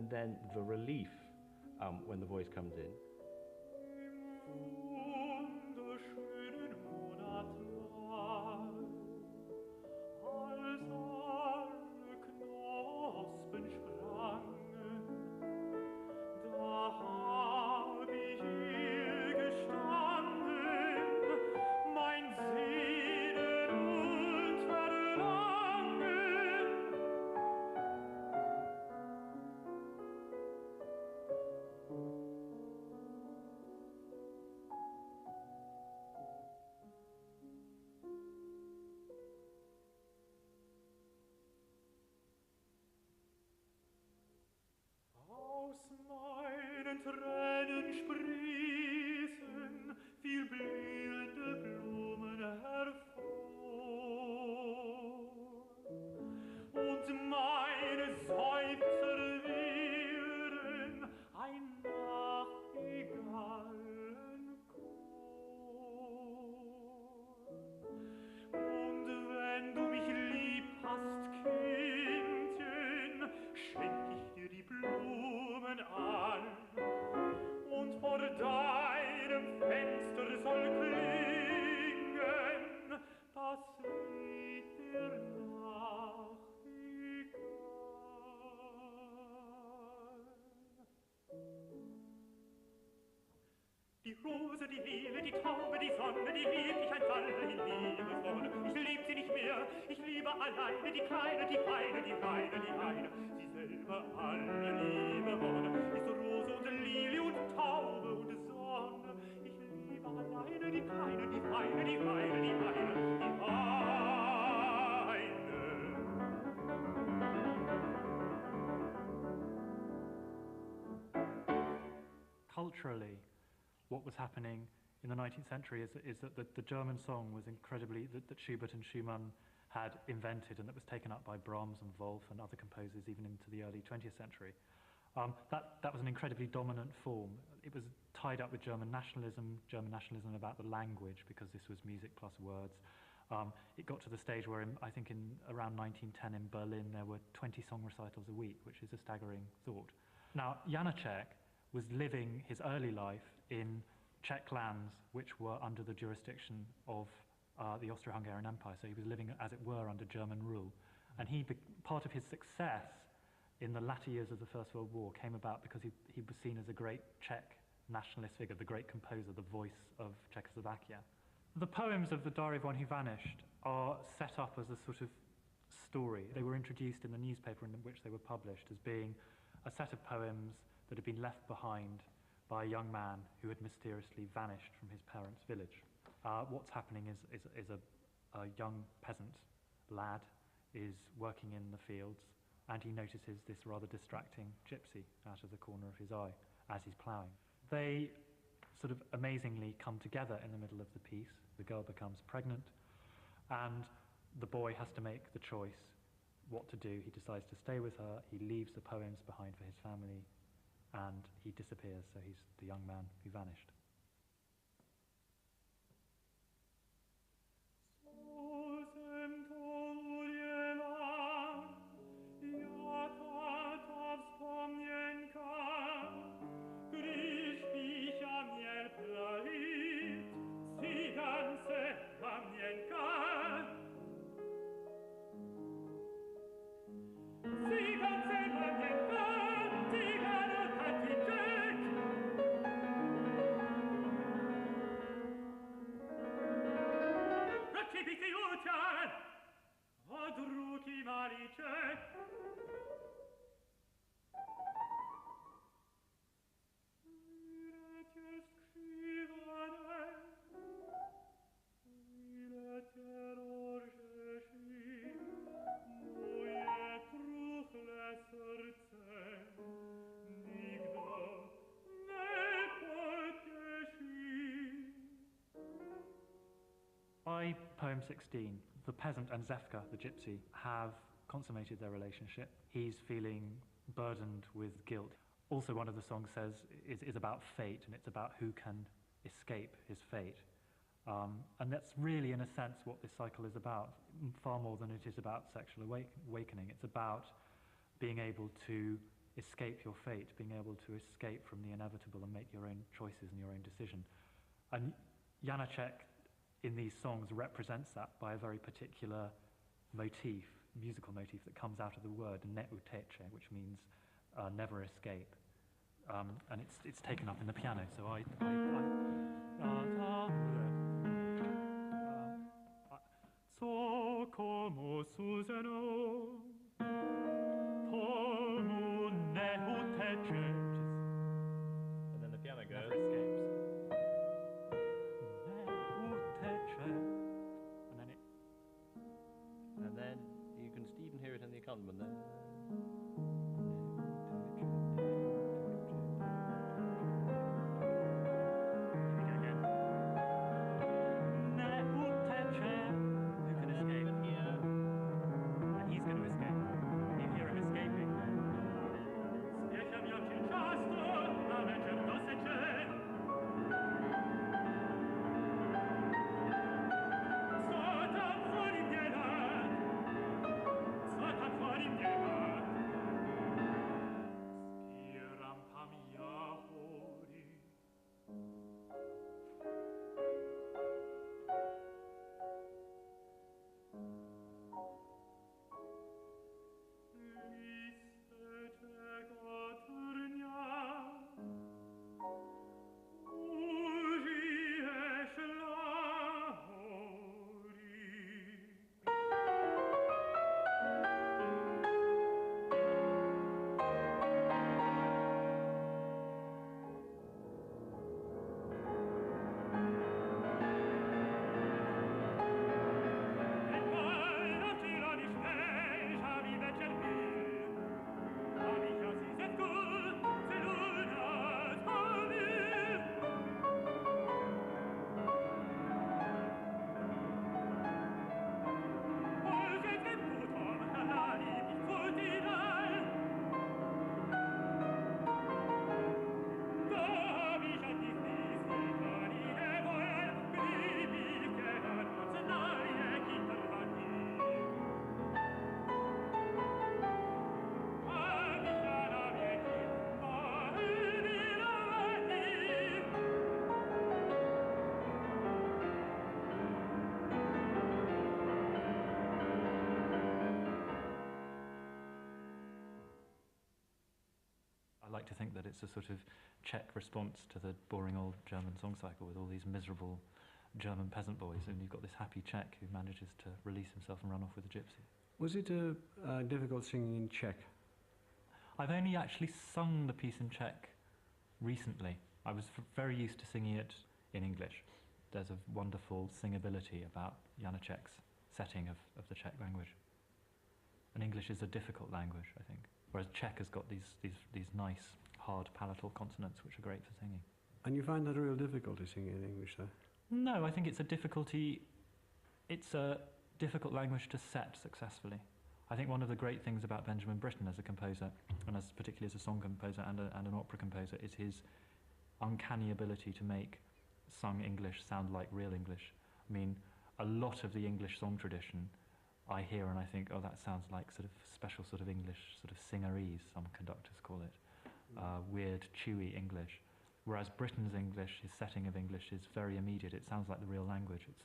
and then the relief when the voice comes in. Aus meinen Tränen sprießen viel blühende Blumen hervor, und meine Seufzer wären ein Nachtigallenchor. Und wenn du mich lieb hast, Kindchen, schenk ich dir die Blumen an, und vor deinem Fenster soll klingen das Lied der Nachtigall. Die Rose, die Lile, die Taube, die Sonne, die liebt dich ein Fall in Liebeswonne. Ich lieb sie nicht mehr, ich liebe alleine die Kleine, die Feine, die Reine, die eine. Sie selber alle Liebe wonne. Ist Rose und Lilie und Taube und Sonne. Ich liebe alleine die Kleine, die Feine, die Reine, die eine, die eine. Culturally, what was happening in the 19th century is that the German song was incredibly, that Schubert and Schumann had invented, and that was taken up by Brahms and Wolf and other composers even into the early 20th century. That was an incredibly dominant form. It was tied up with German nationalism about the language, because this was music plus words. It got to the stage where I think in around 1910 in Berlin there were 20 song recitals a week, which is a staggering thought. Now, Janacek was living his early life in Czech lands which were under the jurisdiction of the Austro-Hungarian Empire, so he was living, as it were, under German rule. And part of his success in the latter years of the First World War came about because he was seen as a great Czech nationalist figure, the great composer, the voice of Czechoslovakia. The poems of the Diary of One Who Vanished are set up as a sort of story. They were introduced in the newspaper in which they were published as being a set of poems that had been left behind by a young man who had mysteriously vanished from his parents' village. What's happening is a young peasant lad is working in the fields, and he notices this rather distracting gypsy out of the corner of his eye as he's ploughing. They sort of amazingly come together in the middle of the piece. The girl becomes pregnant, and the boy has to make the choice what to do. He decides to stay with her, he leaves the poems behind for his family, and he disappears, so he's the young man who vanished. By poem 16, the peasant and Zefka, the gypsy, have consummated their relationship. He's feeling burdened with guilt. Also, one of the songs is about fate, and it's about who can escape his fate. And that's really, in a sense, what this cycle is about, far more than it is about sexual awakening. It's about being able to escape your fate, being able to escape from the inevitable and make your own choices and your own decision. And Janacek in these songs represents that by a very particular motif, musical motif that comes out of the word neuteče, which means never escape. And it's taken up in the piano, so co como Susano tomu neuteče, And then the piano goes. never escapes. Neuteče. And then you can even hear it in the accompaniment there. I like to think that it's a sort of Czech response to the boring old German song cycle with all these miserable German peasant boys, and you've got this happy Czech who manages to release himself and run off with a gypsy. Was it difficult singing in Czech? I've only actually sung the piece in Czech recently. I was very used to singing it in English. There's a wonderful singability about Janacek's setting of the Czech language. And English is a difficult language, I think, whereas Czech has got these nice, hard palatal consonants which are great for singing. And you find that a real difficulty singing in English, though? No, I think it's a difficult language to set successfully. I think one of the great things about Benjamin Britten as a composer, and particularly as a song composer and an opera composer, is his uncanny ability to make sung English sound like real English. I mean, a lot of the English song tradition I hear and I think, oh, that sounds like sort of special sort of English, sort of singerese, some conductors call it, weird, chewy English. Whereas Britten's English, his setting of English, is very immediate. It sounds like the real language. It's